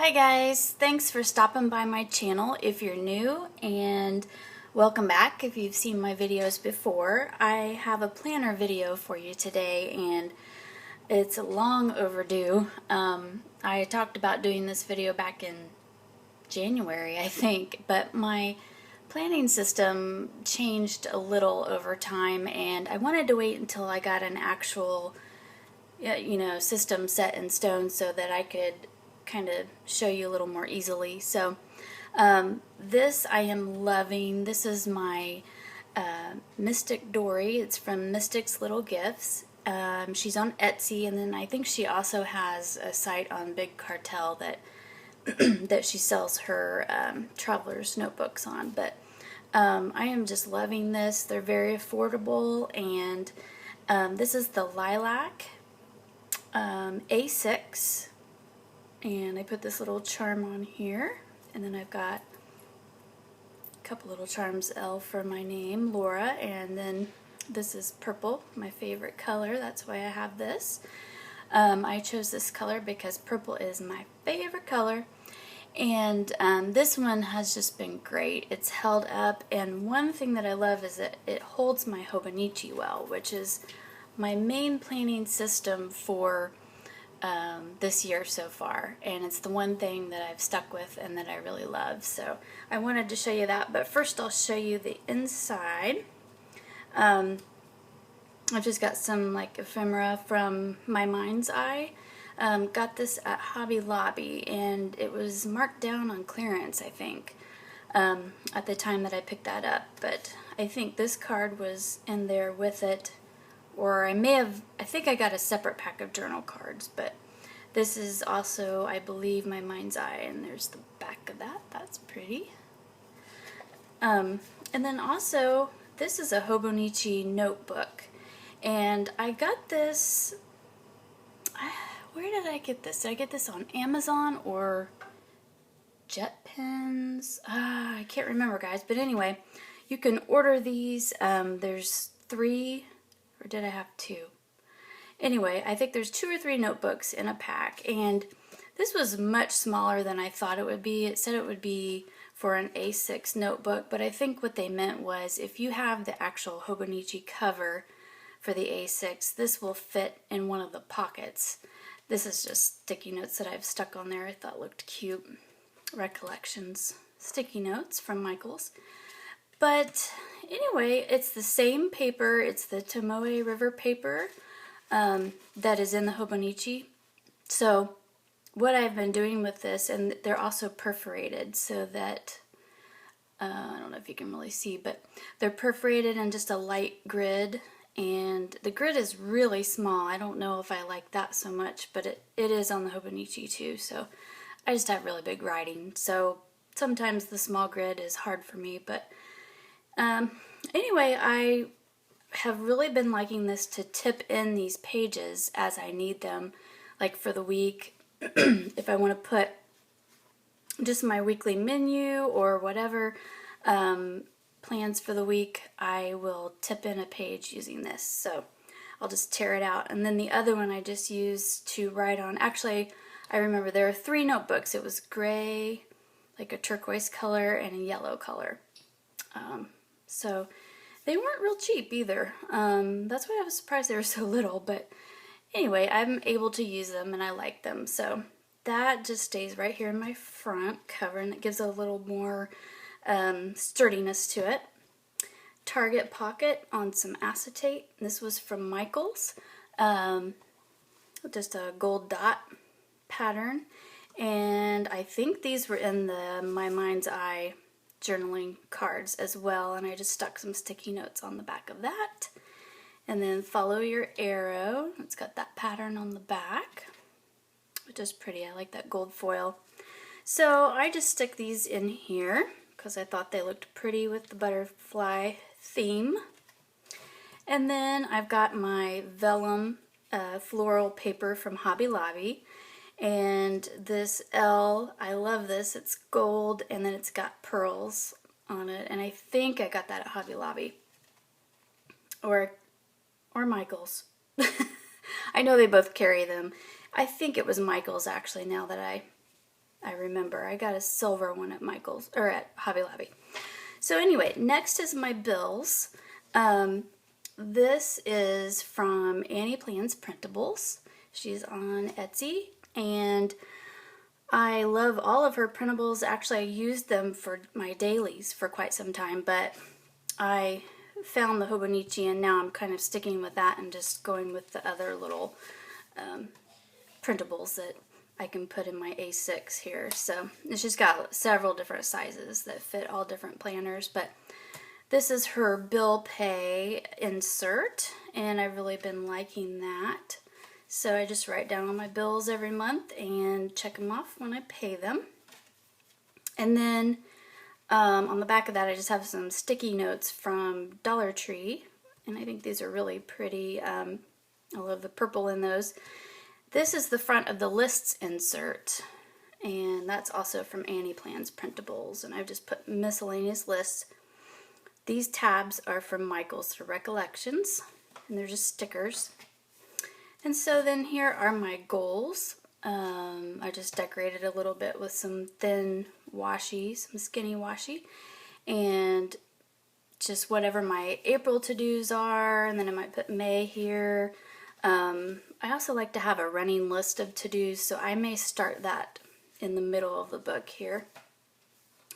Hi guys, thanks for stopping by my channel if you're new, and welcome back if you've seen my videos before. I have a planner video for you today and it's long overdue. I talked about doing this video back in January, I think, but my planning system changed a little over time and I wanted to wait until I got an actual system set in stone so that I could kind of show you a little more easily. So this I am loving. This is my Mysticdori. It's from Mystic's Little Gifts. She's on Etsy, and then I think she also has a site on Big Cartel that that she sells her traveler's notebooks on. But I am just loving this. They're very affordable, and this is the Lilac A6, and I put this little charm on here, and then I've got a couple little charms, L for my name, Laura, and then this is purple, my favorite color. That's why I have this. I chose this color because purple is my favorite color, and this one has just been great. It's held up, and one thing that I love is that it holds my Hobonichi well, which is my main planning system for this year so far, and it's the one thing that I've stuck with and that I really love. So I wanted to show you that, but first I'll show you the inside. I've just got some like ephemera from my mind's eye. Got this at Hobby Lobby, and it was marked down on clearance, I think, at the time that I picked that up, but I think this card was in there with it, or I think I got a separate pack of journal cards, but this is also, I believe, my mind's eye, and there's the back of that. That's pretty. And then also, this is a Hobonichi notebook, and I got this, where did I get this? Did I get this on Amazon or JetPens? I can't remember, guys, but anyway, you can order these. There's 3, or did I have 2? Anyway, I think there's 2 or 3 notebooks in a pack, and this was much smaller than I thought it would be. It said it would be for an A6 notebook, but I think what they meant was if you have the actual Hobonichi cover for the A6, this will fit in one of the pockets. This is just sticky notes that I've stuck on there I thought looked cute. Recollections sticky notes from Michaels. But anyway, it's the same paper. It's the Tomoe River paper that is in the Hobonichi. So what I've been doing with this, and they're also perforated so that, I don't know if you can really see, but they're perforated in just a light grid, and the grid is really small. I don't know if I like that so much, but it is on the Hobonichi too, so I just have really big writing, so sometimes the small grid is hard for me, but anyway, I have really been liking this to tip in these pages as I need them, like for the week. If I want to put just my weekly menu or whatever plans for the week, I will tip in a page using this. So I'll just tear it out, and then the other one I just use to write on. Actually, I remember there are 3 notebooks. It was gray, like a turquoise color, and a yellow color. So they weren't real cheap either. That's why I was surprised they were so little, but anyway, I'm able to use them and I like them. So that just stays right here in my front cover, and it gives a little more sturdiness to it. Target pocket on some acetate. This was from Michaels. Just a gold dot pattern. And I think these were in the My Mind's Eye journaling cards as well, and I just stuck some sticky notes on the back of that. And then follow your arrow. It's got that pattern on the back, which is pretty. I like that gold foil. So I just stick these in here because I thought they looked pretty with the butterfly theme. And then I've got my vellum floral paper from Hobby Lobby. And this L, I love this. It's gold, and then it's got pearls on it. And I think I got that at Hobby Lobby. Or Michaels. I know they both carry them. I think it was Michaels, actually, now that I I remember. I got a silver one at Michael's, or at Hobby Lobby. So anyway, next is my bills. This is from Annie Plans Printables. She's on Etsy, and I love all of her printables. Actually, I used them for my dailies for quite some time, but I found the Hobonichi, and now I'm kind of sticking with that and just going with the other little printables that I can put in my A6 here. So she's got several different sizes that fit all different planners, but this is her bill pay insert, and I've really been liking that. So I just write down all my bills every month and check them off when I pay them. And then on the back of that, I just have some sticky notes from Dollar Tree, and I think these are really pretty. I love the purple in those. This is the front of the lists insert, and that's also from Annie Plans Printables, and I've just put miscellaneous lists. These tabs are from Michael's for Recollections, and they're just stickers. And so then here are my goals. I just decorated a little bit with some thin washi, some skinny washi, and just whatever my April to-dos are, and then I might put May here. I also like to have a running list of to-dos, so I may start that in the middle of the book here.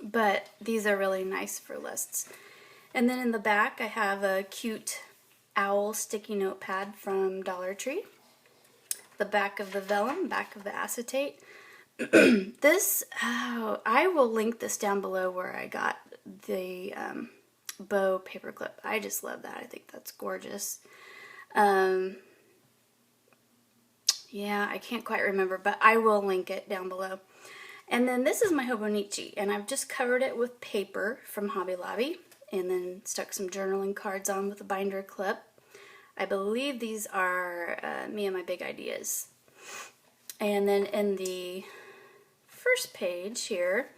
But these are really nice for lists. And then in the back I have a cute owl sticky note pad from Dollar Tree. The back of the vellum, back of the acetate. This, I will link this down below where I got the bow paperclip. I just love that. I think that's gorgeous. Yeah, I can't quite remember, but I will link it down below. And then this is my Hobonichi, and I've just covered it with paper from Hobby Lobby, and then stuck some journaling cards on with a binder clip. I believe these are me and my big ideas. And then in the first page here,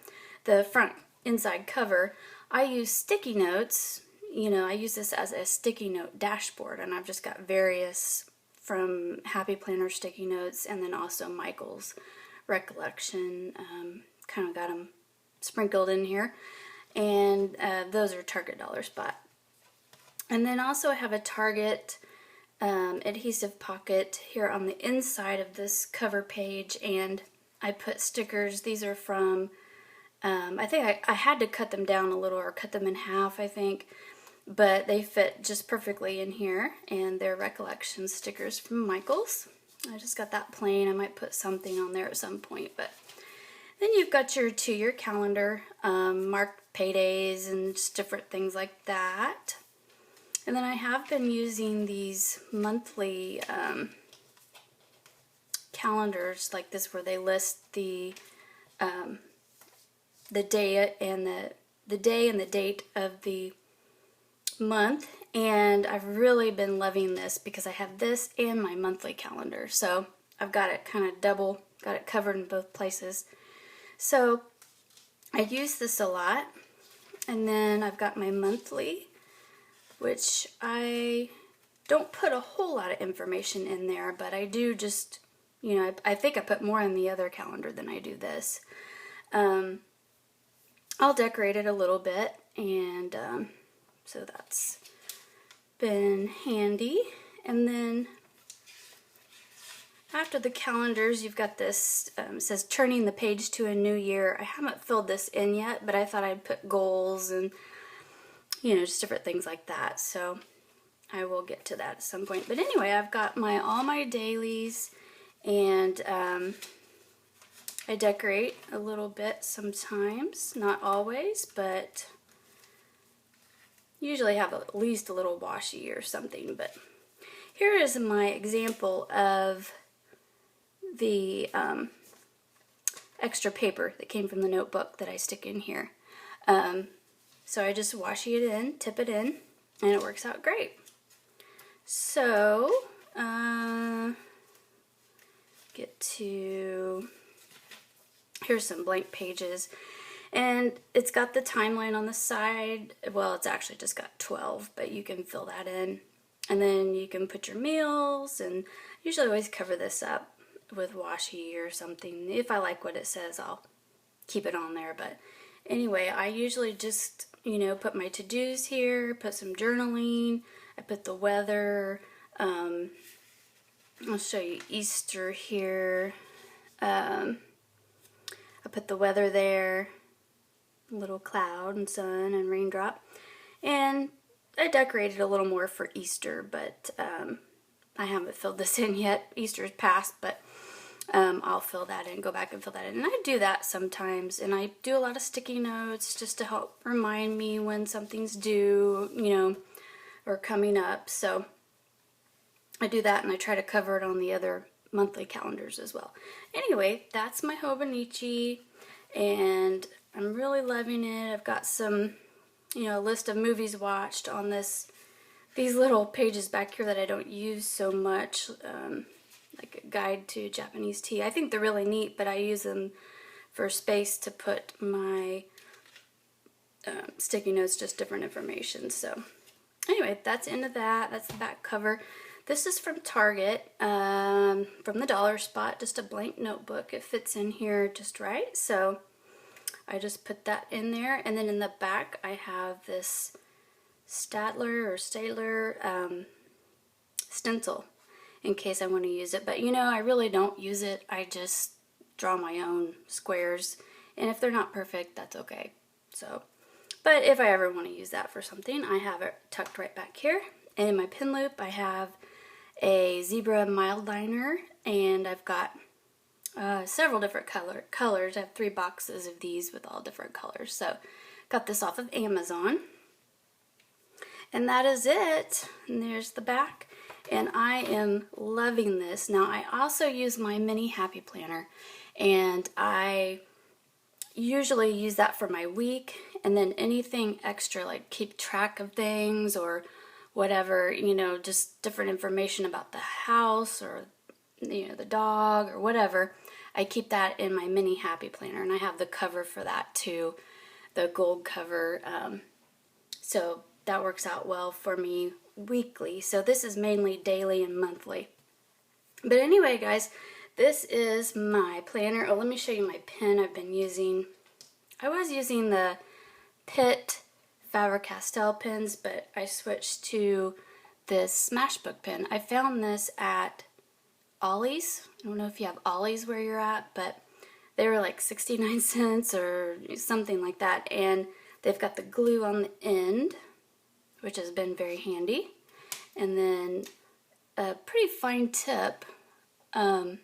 the front inside cover, I use sticky notes. You know, I use this as a sticky note dashboard, and I've just got various from Happy Planner sticky notes, and then also Michael's Recollection. Kind of got them sprinkled in here, and those are Target Dollar Spot. And then also I have a Target adhesive pocket here on the inside of this cover page, and I put stickers. These are from, I think I had to cut them down a little, or cut them in half, I think, but they fit just perfectly in here, and they're Recollection stickers from Michael's. I just got that plain. I might put something on there at some point, but then you've got your 2-year calendar, marked paydays and just different things like that. And then I have been using these monthly calendars like this, where they list the day and the date of the month, and I've really been loving this because I have this and my monthly calendar, so I've got it kind of double, got it covered in both places. So I use this a lot. And then I've got my monthly, which I don't put a whole lot of information in there, but I do just, you know, I think I put more in the other calendar than I do this. I'll decorate it a little bit, and so that's been handy. And then after the calendars, you've got this, it says turning the page to a new year. I haven't filled this in yet, but I thought I'd put goals and, you know, just different things like that. So I will get to that at some point. But anyway, I've got all my dailies, and I decorate a little bit sometimes, not always, but usually have at least a little washi or something. But here is my example of the extra paper that came from the notebook that I stick in here. So I just washi it in, tip it in, and it works out great. So, get to, here's some blank pages, and it's got the timeline on the side. Well, it's actually just got 12, but you can fill that in. And then you can put your meals, and usually always cover this up with washi or something. If I like what it says, I'll keep it on there. But anyway, I usually just, you know, put my to-dos here, put some journaling, I put the weather, I'll show you Easter here. I put the weather there, a little cloud and sun and raindrop. And I decorated a little more for Easter, but I haven't filled this in yet. Easter's passed, but I'll fill that in, go back and fill that in. And I do that sometimes, and I do a lot of sticky notes just to help remind me when something's due, you know, or coming up. So I do that, and I try to cover it on the other monthly calendars as well. Anyway, that's my Hobonichi, and I'm really loving it. I've got some, you know, list of movies watched on these little pages back here that I don't use so much, like a guide to Japanese tea. I think they're really neat, but I use them for space to put my sticky notes, just different information. So anyway, that's the end of that. That's the back cover. This is from Target, from the dollar spot, just a blank notebook. It fits in here just right, so I just put that in there. And then in the back, I have this Statler stencil in case I want to use it. But you know, I really don't use it. I just draw my own squares, and if they're not perfect, that's okay. So, but if I ever want to use that for something, I have it tucked right back here. And in my pin loop, I have a zebra mild liner, and I've got several different colors. I have 3 boxes of these with all different colors. So got this off of Amazon. And that is it. And there's the back. And I am loving this. Now I also use my mini happy planner, and I usually use that for my week, and then anything extra like keep track of things or whatever, you know, just different information about the house or, you know, the dog or whatever, I keep that in my mini happy planner, and I have the cover for that too, the gold cover, so that works out well for me weekly. So this is mainly daily and monthly. But anyway, guys, this is my planner. Oh, let me show you my pen I've been using. I was using the Pitt Faber-Castell pens, but I switched to this Smashbook pen. I found this at Ollie's. I don't know if you have Ollie's where you're at, but they were like 69 cents or something like that, and they've got the glue on the end, which has been very handy, and then a pretty fine tip, and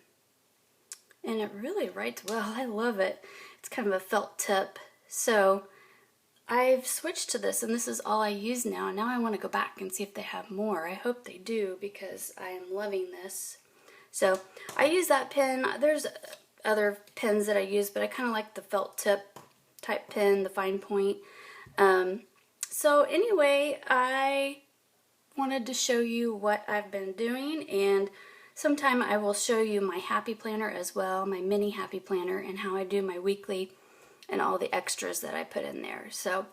it really writes well. I love it. It's kind of a felt tip. So I've switched to this, and this is all I use now. Now I want to go back and see if they have more. I hope they do, because I am loving this. So I use that pen. There's other pens that I use, but I kind of like the felt tip type pen, the fine point. So anyway, I wanted to show you what I've been doing, and sometime I will show you my happy planner as well, my mini happy planner, and how I do my weekly and all the extras that I put in there. So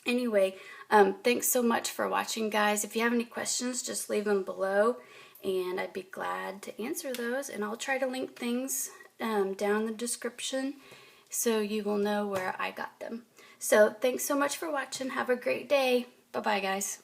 anyway, thanks so much for watching, guys. If you have any questions, just leave them below, and I'd be glad to answer those. And I'll try to link things down in the description so you will know where I got them. So thanks so much for watching. Have a great day. Bye-bye, guys.